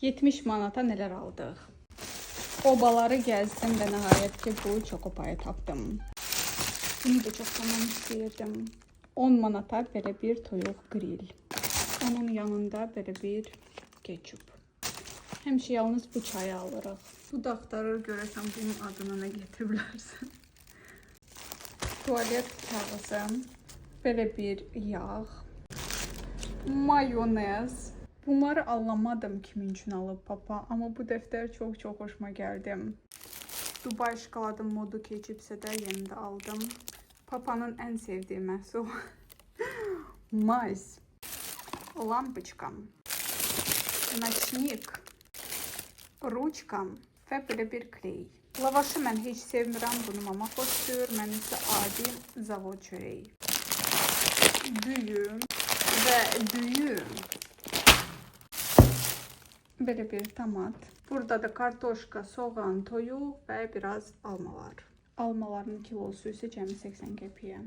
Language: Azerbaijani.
70 manata neler aldıq? Obaları gəzdim və nəhayət ki bu çokopayı tapdım. Bunu da çox zaman istəyirdim. 10 manata belə bir toyuq grill. Onun yanında belə bir ketçup. Həmişə yalnız bu çayı alırıq. Bu da axtarır görəsən bunun adını nə gətiriblərsən. Tualet kağızı. Belə bir yağ. Mayonez. Bunları anlamadım kimin üçün alıb papa, amma bu dəftər çox xoşuma gəldi. Dubai şokoladı modu keçibsə də yeni də aldım. Papanın ən sevdiyi məhsul. Maz. Lampoçka. Naçnik. Ruçka və belə bir kley. Lavaşı mən heç sevmirəm, bunu mama xoşlayır. Mən isə adi zavod çörəyi. Düyü və düyü. Belə bir tomat. Burada da kartoşka, soğan, toyuq və biraz alma var. Almaların kilosu isə cəmi 80 qəpiyə.